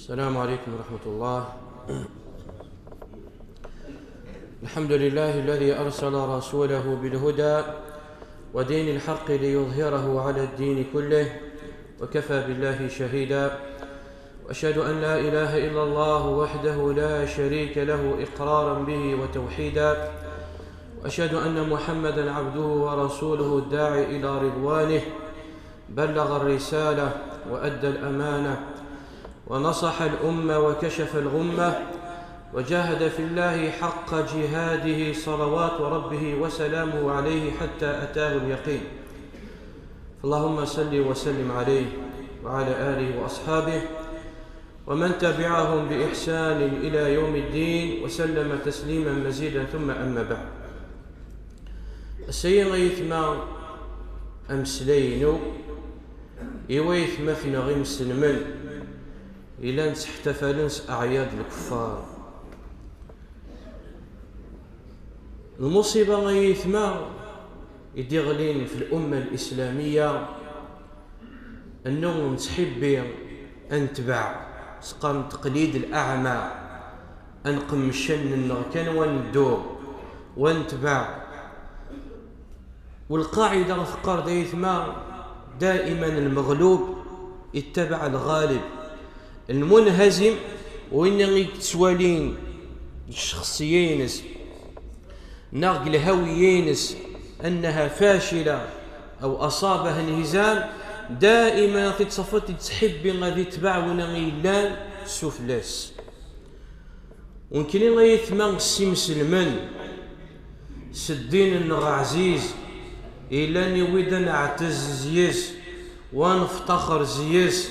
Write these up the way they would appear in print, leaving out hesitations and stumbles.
السلام عليكم ورحمة الله. الحمد لله الذي أرسل رسوله بالهدى ودين الحق ليظهره على الدين كله، وكفى بالله شهيدا. وأشهد أن لا إله إلا الله وحده لا شريك له إقرارا به وتوحيدا، وأشهد أن محمدا عبده ورسوله الداعي إلى رضوانه، بلغ الرسالة وأدى الأمانة ونصح الأمة وكشف الغمة، وجاهد في الله حق جهاده صلوات ربه وسلامه عليه حتى أتاه اليقين. اللهم صل وسلم عليه وعلى آله وأصحابه ومن تبعهم بإحسان إلى يوم الدين وسلم تسليما مزيدا، ثم أما بعد. السيئ يثمى أمسلينو إويث مثنى غيم سلمن إلى نحتفلنس أعياد الكفار. المصيبة غيثمى يدغلين في الأمة الإسلامية أنه نتحبي أنتبع سقام تقليد الأعمى، أنقمشن النغكان وندور وانتبع. والقاعدة فقار دايثما دائما المغلوب يتبع الغالب، المنهزم وإن يتسوالين الشخصيينس ناقل هويينس أنها فاشلة أو أصابها انهزام، دائما تتصفت تحب غادي يتبع ونغيلان سفلاس. ويمكن غادي يثمن السمسلمن سدين النغ عزيز إلا نويد نعتز زيس ونفتخر زيس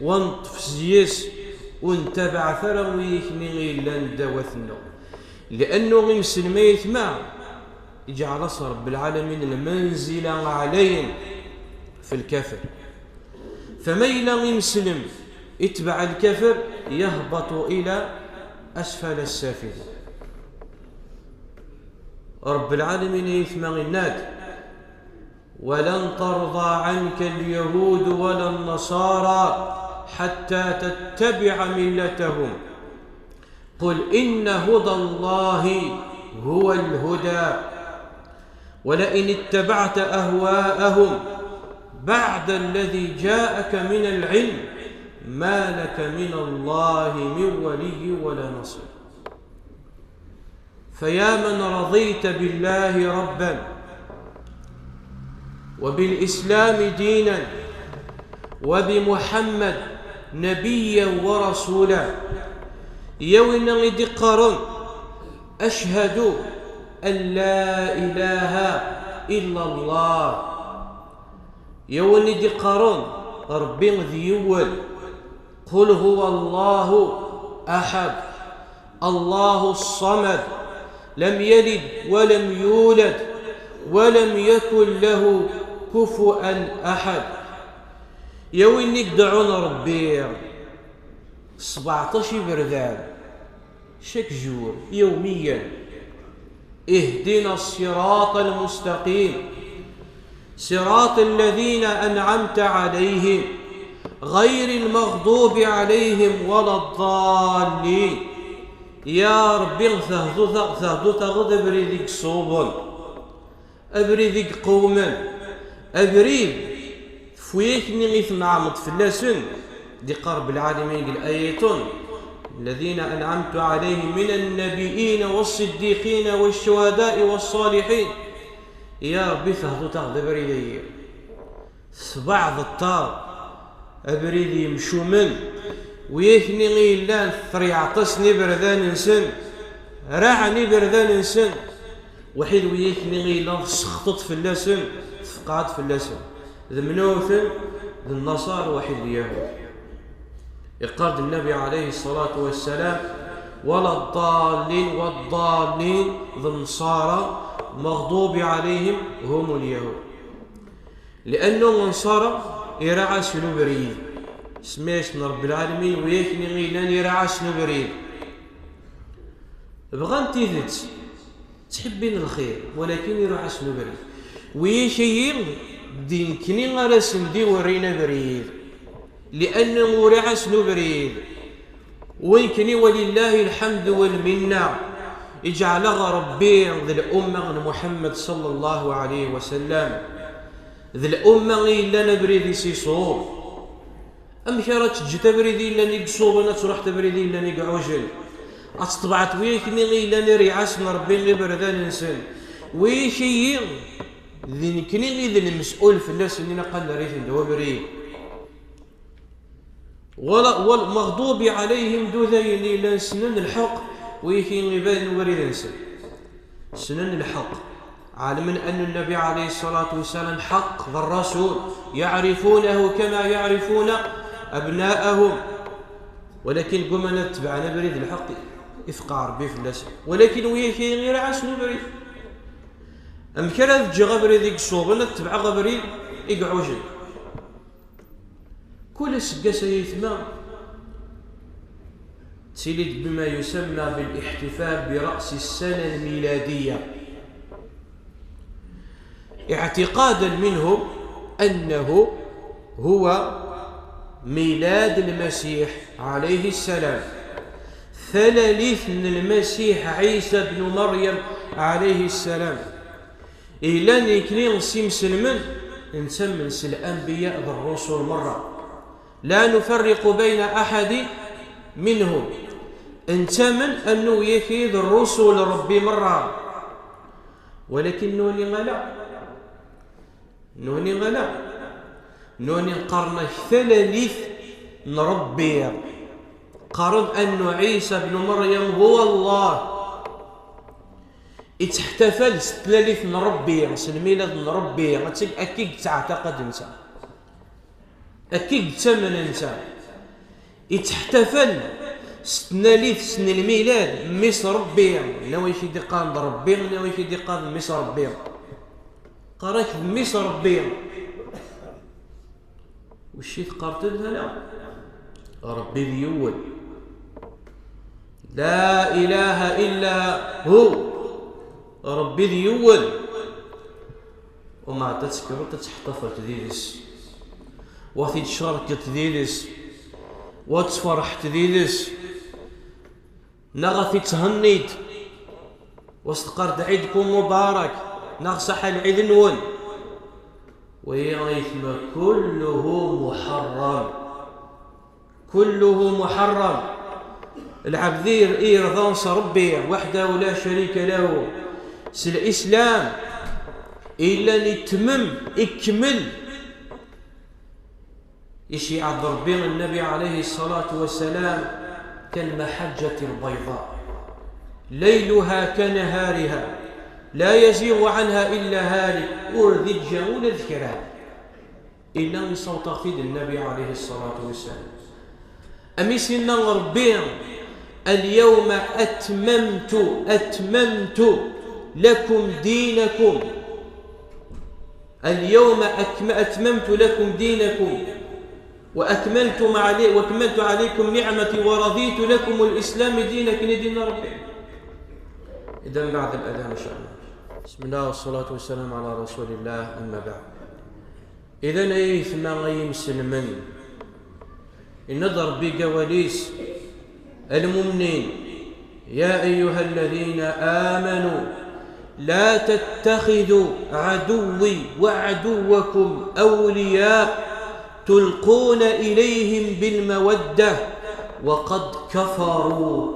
ونطف زيس ونتبع ثرويك نغيلا ندوثنا، لأنه غيمسلم يثمع يجعل رب العالمين المنزل عليهم في الكفر. فما إلا غيمسلم يتبع الكفر يهبط إلى أسفل السافلين. رب العالمين يثمع الناد: ولن ترضى عنك اليهود ولا النصارى حتى تتبع ملتهم، قل إن هدى الله هو الهدى ولئن اتبعت أهواءهم بعد الذي جاءك من العلم ما لك من الله من ولي ولا نصير. فيا من رضيت بالله ربا وبالإسلام دينا وبمحمد نبيا ورسولا، يوين يدقرون أشهد أن لا إله إلا الله، يوين يدقرون ربي ذيول قل هو الله أحد الله الصمد لم يلد ولم يولد ولم يكن له كفوا أحد. يوين يدعون ربي 17 بردان شك جور يوميا: اهدنا الصراط المستقيم صراط الذين أنعمت عليهم غير المغضوب عليهم ولا الضالين. يا ربي ثهدو تغض أبريدك صوبا أبريدك قوما أبريد فويك نغيث نعمت فلاسن دي قرب العالمين الآيتون: الذين أنعمت عليهم من النبيين والصديقين والشهداء والصالحين. يا ربي ثهدو تغض أبريدي بعض الطار أبريد يمشو من ويثني غيلان ثريعطسني بردان نسن راعني بردان نسن وحيد ويثني غيلان سخطت في اللسن فقعت في اللسن ذمنوثن للنصارى وحيد اليهود. يقال النبي عليه الصلاة والسلام: ولا الضالين والضالين ذو النصارى مغضوب عليهم هم اليهود، لأنه النصارى يرعى شنو بريد سميش من رب العالمين ويكني غيلان يرعى شنو بريد. بغا نتيذت تحبين الخير ولكن يرعى شنو بريد ويشير دين كني غرسن دي ورينا بريد، لأنه رعى شنو بريد ويمكن ولله الحمد والمنة اجعلها ربي ذي الأمة محمد صلى الله عليه وسلم ذي الأمة إلا نبريدي سيصور أم كرا تجي تبريدي إلا نيقصور ونا تروح تبريدي إلا نيقعوجل أتطبعت ويكني إلا نريعاس ربي اللي بردان إنسان ويشي ذي نكني ذي المسؤول في الناس إننا قال ريث دوابري والمغضوب عليهم ذين إلا سنن الحق ويكي غبان وريد إنسان سنن الحق عالما أن النبي عليه الصلاة والسلام حق والرسول يعرفونه كما يعرفون أبناءهم ولكن قمنا نتبعنا بريد الحق إفقار به في الناس ولكن ويكي غير عسل بريد أم كلا تجي غبريد يقصوبنا تتبع غبريد يقعوجل كل سقاسة يثمى تسيلد بما يسمى بالاحتفال برأس السنة الميلادية اعتقادا منهم أنه هو ميلاد المسيح عليه السلام ثلاث من المسيح عيسى بن مريم عليه السلام إلا نكني نسي مسلمن نسمن الأنبياء بالرسل مرة لا نفرق بين أحد منهم انتمن أنه يكيد الرسل ربي مرة ولكن نوني غلا نوني قرن ثلاث نربي قرن أن عيسى بن مريم هو الله اتحتفل ثلاث نربي الميلاد نربي أكيد تعتقد انت أكيد تمن انت اتحتفل ثلاث سن الميلاد مس ربي نويش دقان ربي نويش دقان مس ربي قرأت مس ربي وشي قرأت لا ربي ذيول لا إله إلا هو ربي ذيول وما تذكر تتحتفل تذيلس وثي تشارك تذيلس وتفرح تذيلس نغثي تهنيت واستقرت عيدكم مبارك نغصح العيد نون ويغيثم كله محرم كله محرم العبدير إيرضانس ربي وحده ولا شريك له الإسلام إلا نتمم اكمل إشي عبد ربي النبي عليه الصلاة والسلام كالمحجة البيضاء ليلها كنهارها لا يزيغ عنها إلا هالك أرذج ولا ذكرها إلا من صوت خفيد النبي عليه الصلاة والسلام أمسنا ربي اليوم أتممت لكم دينكم اليوم أتممت لكم دينكم وأكملت عليكم نعمتي ورضيت لكم الإسلام دينا كدين ربي. إذن بعد الأذان إن شاء الله. بسم الله والصلاة والسلام على رسول الله أما بعد. إذن أيثما غيم سلمن النظر بقواليس المؤمنين يا أيها الذين آمنوا لا تتخذوا عدوي وعدوكم أولياء تلقون إليهم بالمودة وقد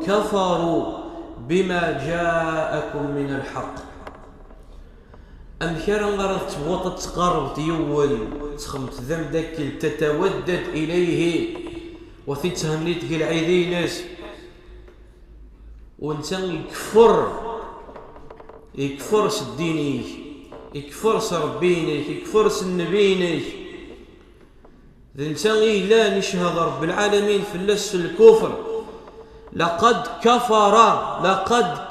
كفروا بما جاءكم من الحق. أم كان غرت وطت قرب يول تخمت ذمدك تتودد إليه وتتهنيتك العيدينس وانسان يكفر سدينيك يكفر سربينيك يكفر سنبينيك الإنسان لا نشهد رب العالمين في اللس الكفر لقد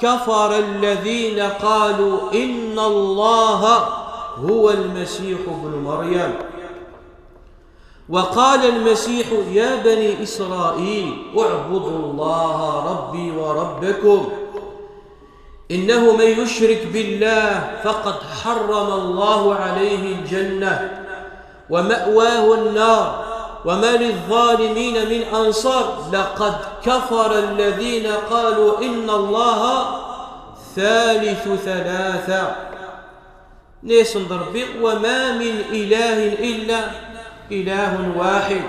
كفر الذين قالوا إن الله هو المسيح ابن مريم وقال المسيح يا بني إسرائيل اعبدوا الله ربي وربكم إنه من يشرك بالله فقد حرم الله عليه الجنة ومأواه النار وما للظالمين من أنصار لقد كفر الذين قالوا إن الله ثالث ثلاثة. ليس ربي وما من إله إلا إله واحد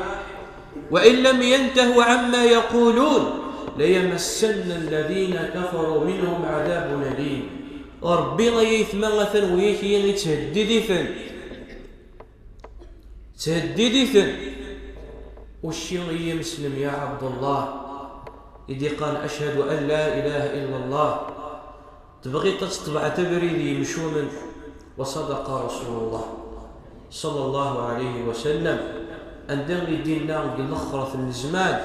وإن لم ينتهوا عما يقولون ليمسن الذين كفروا منهم عذاب أليم. ربي غيثمغة ويكي تهددثن والشيء مسلم يا عبد الله إذا قال أشهد أن لا إله إلا الله تبغي تطبع تبريدي مشوما وصدق رسول الله صلى الله عليه وسلم عندما ديننا الأخرى في الزمان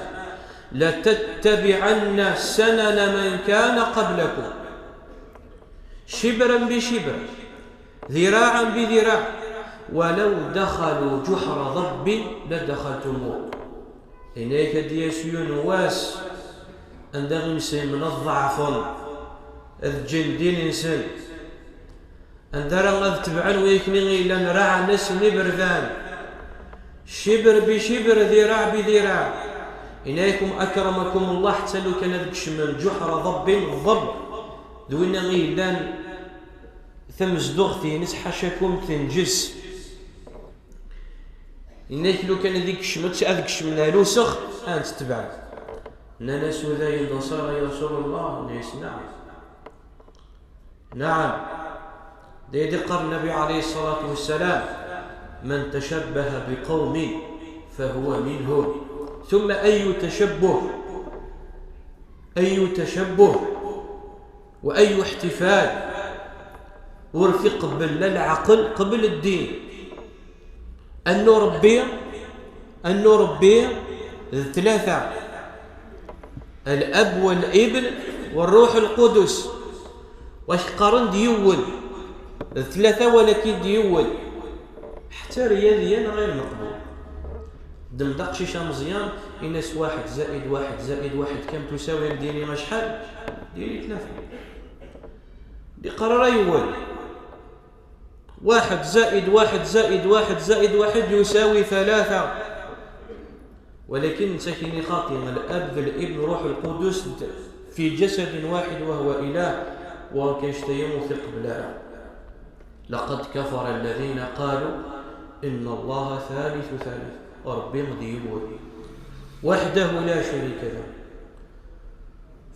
لتتبعن سنن من كان قبلكم شبرا بشبر ذراعا بذراع ولو دخلوا جحر ضب لدخلتموه. هناك ديسيون واس عندما يمسي من الضعف الجندين إنسان عندما تبعن ويكني إلا نرعى نسني بردان شبر بشبر ذراع بذراع. إناكم أكرمكم الله حتى لو كان ذلك من جحر ضب ذوينا غيلان ثمزدوغ في نسحشكم تنجس. إناك لو كان ذيك الشمت هذيك الشمنا لوسخ أنت تبعد إننا سوداء نصارى يا رسول الله. ناس نعم ديدي قال النبي عليه الصلاة والسلام من تشبه بقوم فهو منهم. ثم أي تشبه وأي احتفال ورفي قبل العقل قبل الدين. أن نربي ثلاثة الأب والابن والروح القدس. واش قارن ديول الثلاثة ولكن ديول حتى رياضيا غير مقبول. دمدق شي مزيان إناس 1 زائد 1 زائد 1 كم تساوي ديني ما شحال ديري 3 دي قرار يول 1 زائد 1 زائد 1 زائد 1 يساوي 3. ولكن سكني خاطئا الأب الابن روح القدس في جسد واحد وهو إله وكيشتيم ثق بلا. لقد كفر الذين قالوا إن الله ثالث ربي مديبون وحده لا شريك له.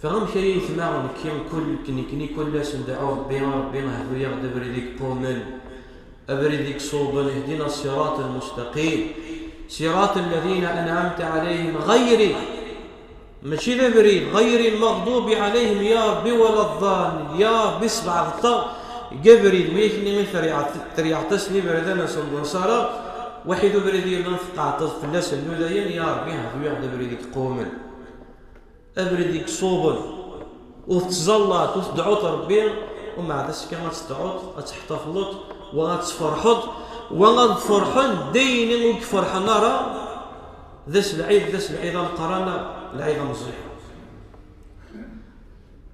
فغم شيء ثمار كني كل سندعوا ربنا هدو يغدب رديك قومن أبرديك صوبا اهدنا الصراط المستقيم صراط الذين أنعمت عليهم غير ماشي ذبرين غير المغضوب عليهم يا ربي ولا الضالين يا بسبع الطاق جبريل ويكني مثل تريعتسني بردنا صلى صلاة وحيد بريدي ننفق عطس في الناس اللولين يا ربي هذو يغدب رديك قومن أبرديك صوبا وتزلط وتدعوت ربي ومع ذلك كما تدعوت تحتفظت وغتفرحت وغتفرحن دين وكفرحن نرى ذس العيد القرانا العيد مزيح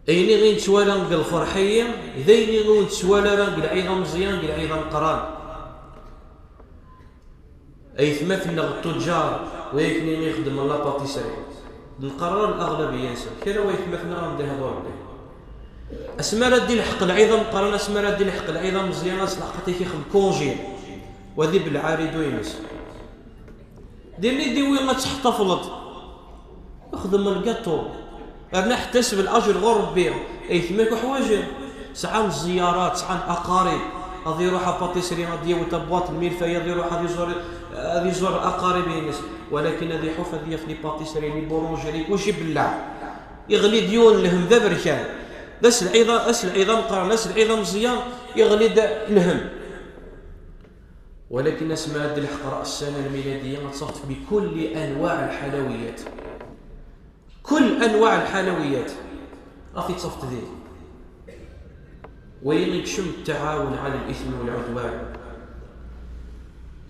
أيني غين تسوالا نقل فرحية ذيني غين تسوالا نقل العيد مزيان نقل العيد القران أي ثمثنا التجار ويكني يخدم الله باتيسري القرار الأغلبية ينسى كذا ويثمثنا غندي هذا ربي اسمى ردي الحق العظام قرن اسمى ردي الحق العظام مزيان اصلحتي كيخدم كونجي وذي بالعارض ويمس ديرني دي وين تحتفظ اخدم الكاطو انا احتسب الاجر غير ربي اي ثماك حوايج ساعه الزيارات ساعه اقارب غادي يروح باتيسري غادي وتبواط الملفايه غادي يروح غادي يزور اقارب ينس ولكن هذه حفظ هي في باتيسري لي بورونجيري كلشي بالله يغلي ديون لهم ذا بركان داس العظام قرن داس العظام مزيان يغلي لهم ولكن اسمها هذه الحقراء السنه الميلاديه تصفت بكل انواع الحلويات كل انواع الحلويات راهي تصفت ذي وين يكشم التعاون على الاثم والعدوان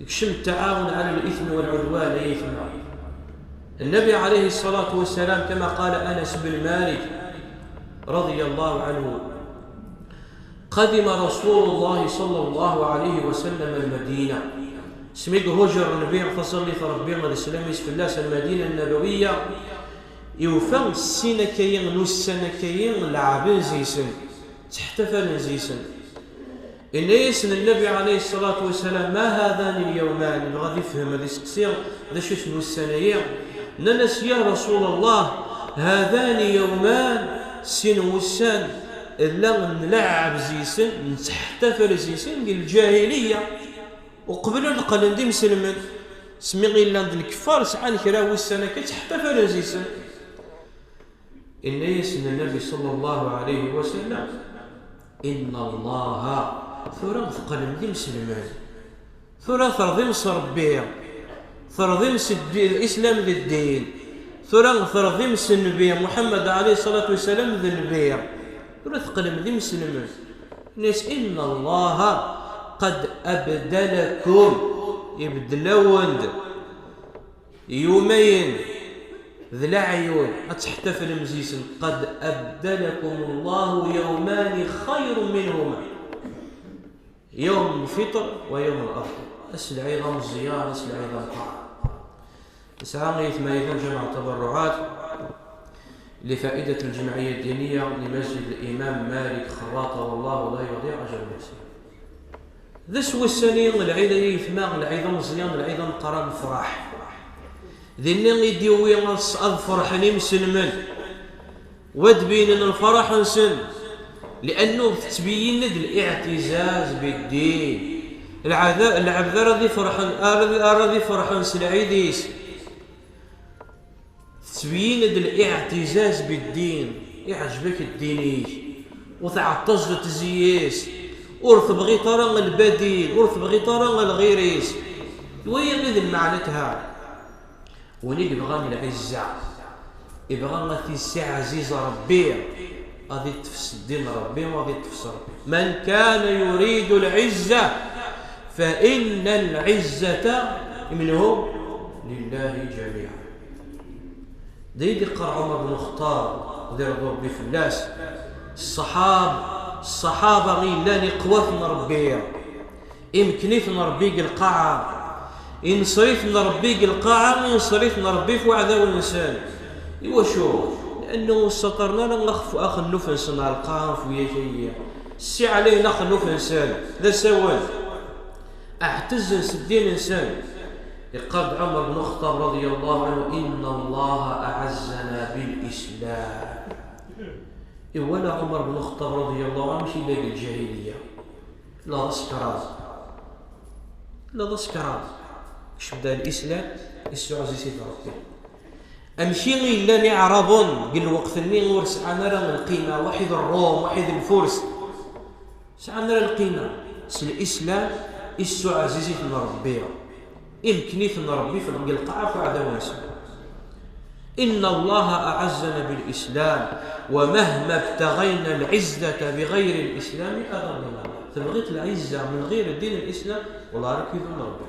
يكشم التعاون على الاثم والعدوان يثم النبي عليه الصلاه والسلام كما قال انس بن مالك رضي الله عنه قدم رسول الله صلى الله عليه وسلم المدينة سميك هجر النبي فصلي فربي غد السلام يسفلاس المدينة النبوية يوفى السنة كيين نسنة كيين العابين زيسن تحتفل زيسن إن يسن النبي عليه الصلاة والسلام ما هذان اليومان بغادي يفهم هذا السكسير ذا شو اسمه السنية ننس يا رسول الله هذان يومان سن والسن إلا نلعب زيسن نتحتفل زيسن ديال الجاهلية وقبل القلن دي مسلمين سمي غير لاند الكفار سعان كراوي السنة كتحتفل زيسن إن يسن النبي صلى الله عليه وسلم إن الله ثورة قلن دي مسلمين ثورة ثرضي ربي ثرضي الإسلام ذي الدين ثورة ثرضي النبي محمد عليه الصلاة والسلام ذي النبي ثورة قلن دي مسلمين ناس إن الله قد أبدلكم يبدلون يومين ذي العيون أتحتفل مزيسن قد أبدلكم الله يومان خير منهما يوم الفطر ويوم الأضحى أسل عظام الزيارة أسل عظام الطاعة سعى ما يكون جمع تبرعات لفائدة الجمعية الدينية لمسجد الإمام مالك خراطة والله لا يضيع أجر المحسنين ذا سوى السنين العيدة يثماغ العظام الزيان العظام قرام الفرح ذي اللي يديوي الفرح نمسلمن ودبين الفرح نسن لأنه تبين الاعتزاز بالدين العبد راضي فرحان سلعيديس تبين الاعتزاز بالدين يعجبك الديني وتعطز تزييس ورث بغي طرق البديل ورث بغي طرق الغيريس وين غير معناتها ونيك بغاني العزة يبغى في عزيزة ربي غادي تفس الدين ربي وغادي تفسر من كان يريد العزة فإن العزة منه لله جميعا ديدي قرع عمر بن الخطاب ودير ربي فلاس الصحابة غير لا نقوة ربي يمكن نربي القاعة إن صريف نربي القاعة إن صريف نربي في وعذا والإنسان إيوا شو لأنه سطرنا نخف أخ النفس مع القاف ويا شيء السي عليه نخ النفس ذا سوى أعتز سدين إنسان يقال عمر بن الخطاب رضي الله عنه إن الله أعزنا بالإسلام ولا عمر بن الخطاب رضي الله عنه ماشي لاقي الجاهلية لا ذكرات اش بدا الإسلام عزيز سيد ربي أمشي غير لا نعرضون قل وقت اللي ورس عنا راه القيمة واحد الروم واحد الفرس سعنا راه القيمة الإسلام عزيز سيد ربي يمكن نربي في القاعة فعدا وانسى إن الله أعزنا بالإسلام ومهما ابتغينا العزة بغير الإسلام أضلنا تبغيت العزة من غير الدين الإسلام والله راك يذل ربي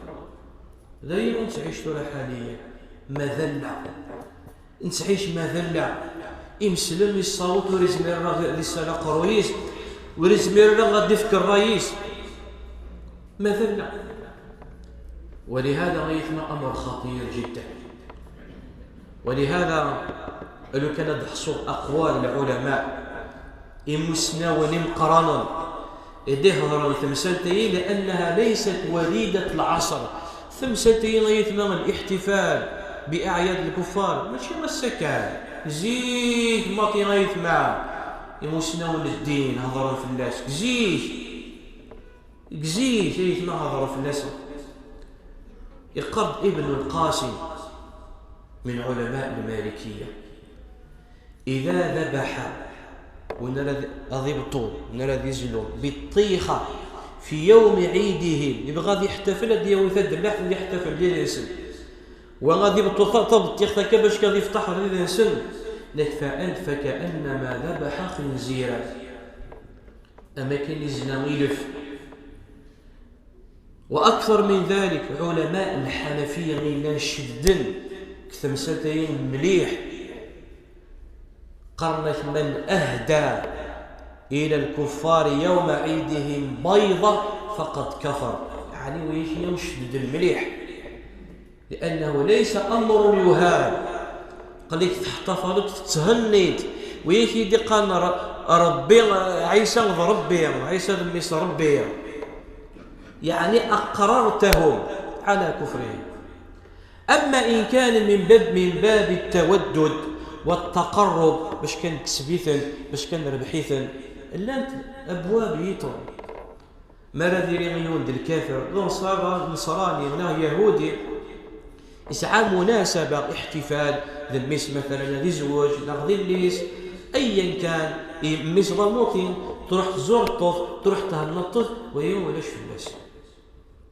دايما نتعيش ترى حاليا مذلة نتعيش مذلة يمسلم الصوت ورزمير للسلاق الرئيس ورزمير غادي يفكر الرئيس مذلة ولهذا غيثنا أمر خطير جدا ولهذا لو كان تحصل أقوال العلماء إمسنا ونمقرنا إدهر ثمسلتين لأنها ليست وليدة العصر ثمسلتين غيثنا الاحتفال بأعياد الكفار ماشي مسكان زيد ماطي غيثنا إمسنا للدين هضروا في الناس زيد غيثنا هضروا في الناس يقرض ابن القاسم من علماء المالكية إذا ذبح ونرى نرى يزلون بالطيخة في يوم عيدهم يبغى يحتفل ديال وثد اللحم اللي يحتفل ديال الانسان وغادي بالطيخة الطيخة كيفاش غادي يفتح ديال الانسان فأنت فكأنما ذبح خنزيرا أما كاين يزنا ويلف وأكثر من ذلك علماء الحنفية غير شدن كثمستين مليح قرنك من أهدى إلى الكفار يوم عيدهم بيضة فقد كفر يعني ويش ينشدد المليح، لأنه ليس أمر يهان. قال لك تحتفظ تتهنيت ويش يدقان ربي عيسى ربي عيسى الميس ربي، يعني أقررتهم على كفرهم. أما إن كان من باب التودد والتقرب باش كان تسبيثا باش كان ربحيثا، لا أبواب يطر مرة ديريون ديال الكافر نصراني ولا يهودي يسعى مناسبة احتفال ذي المس مثلا ذي زواج ذي الليس أيا كان مس ضموكين تروح تزور الطف تروح تهنى الطف وهي ولاش في الناس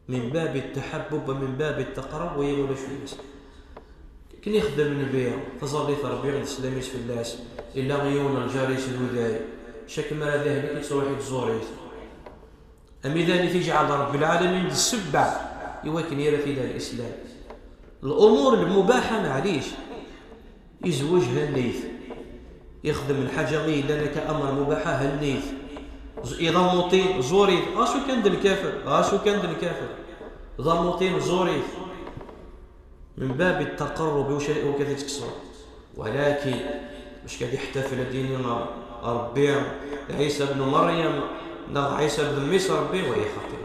من باب التحبب ومن باب التقرب وهي ولاش في الناس. كن يخدم النبي تظل ربي غير الاسلاميت في الناس الا غيون الجاري الوداي شك ما ذهبك تروح تزوري أم إذا تجعل رب العالمين السبع يوكن يرى في الإسلام الأمور المباحة معليش يزوجها النيث يخدم الحاجة غير لأنك أمر مباحة هالنيث ضموطين زوري شو كان دل الكافر شو كان دل الكافر ضموطين زوري من باب التقرب وكذا تكسر. ولكن مش كاد يحتفل ديننا ربيع عيسى بن مريم عيسى بن مصر ربي وهي خاطر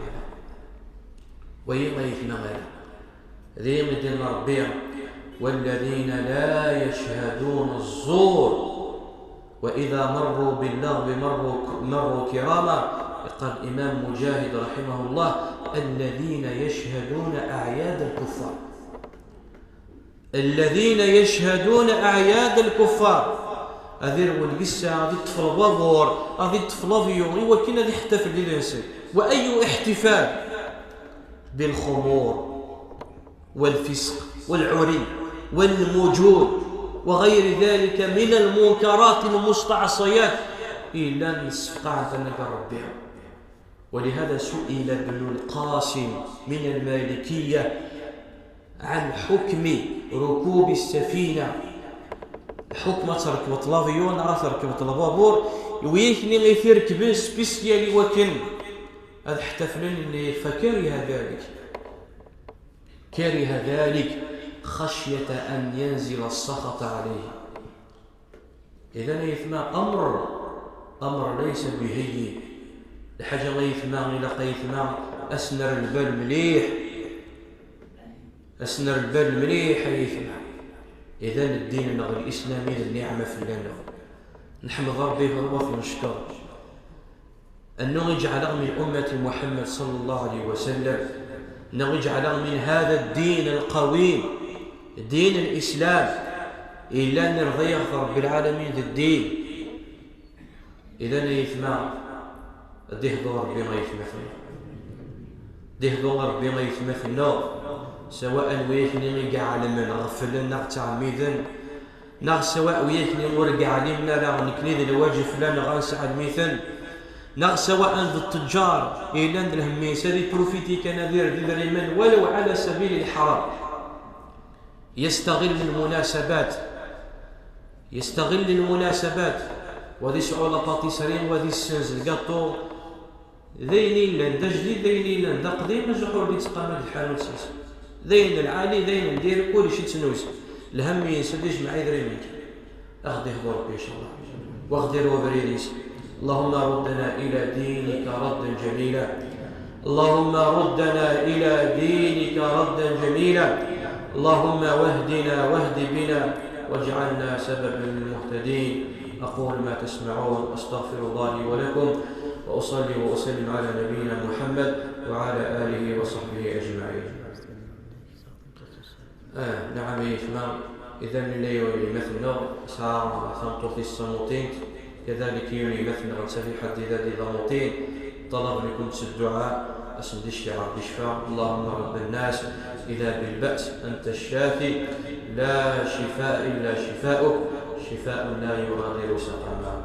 وهي ضيفنا غير ذي مدين ربيع والذين لا يشهدون الزور وإذا مروا باللغو مروا كراما. قال الإمام مجاهد رحمه الله الذين يشهدون أعياد الكفار، الذين يشهدون أعياد الكفار هذه والقصة هذه الطفل بابور هذه الطفل فيوم وكنا هذه يحتفل للإنسان. وأي احتفال بالخمور والفسق والعري والمجون وغير ذلك من المنكرات المستعصيات إلا نسفق عن ذلك ربها. ولهذا سئل ابن القاسم من المالكية عن حكم ركوب السفينة، حكم تركب الافيون تركب البابور ويكني غير ركب سبيسيالي وكن هذا احتفلن فكره ذلك كره ذلك خشية أن ينزل السخط عليه. إذن يثمى أمر ليس بهي الحاجة غيثمى إلى قيثمى أسنر البال مليح أسنر البال مليح يثمى. إذن الدين الإسلامي النعمة في لنا نحمد ربي في نشكر أنه يجعل من أمة محمد صلى الله عليه وسلم أنه يجعل من هذا الدين القويم دين الإسلام إلا نرضي رب العالمين ذا الدين. إذن يثمى دهضو ربي ما يثمثنا دهضو ربي ما يثمثنا سواء ويكني قاع من غفل نغتع ميذن نغ سواء ويكني ورقع علمنا لا نكني الواجب فلان غنسع الميثن نغ سواء التجار إلا الهميسة دي بروفيتي كان دير الإيمان ولو على سبيل الحرام يستغل المناسبات وذي شعولة باتيسرين وذي السنز القطو ذيني لن تجديد ذيني لن تقديم الجحور بيتقامل الحال والسيس ذين العالي ذين ندير كل شيء تنوس الهم ينسدج معي ذري منك أخذه ربي إن شاء الله واخذر وبريديس. اللهم ردنا إلى دينك ردا جميلا اللهم ردنا إلى دينك ردا جميلا اللهم واهدنا واهد بنا واجعلنا سببا للمهتدين. أقول ما تسمعون أستغفر الله لي ولكم وأصلي وأسلم على نبينا محمد وعلى آله وصحبه أجمعين. نعم يسمع إذا اللي يمثلنا ساعة ثمطوطي الصموتين كذلك يوني مثلنا غنسافي حد ذا دي ضموتين طلب لكم الدعاء أسند الشعر بشفاء. اللهم رب الناس إذا بالبأس أنت الشافي لا شفاء إلا شفاؤك شفاء لا يغادر سقما.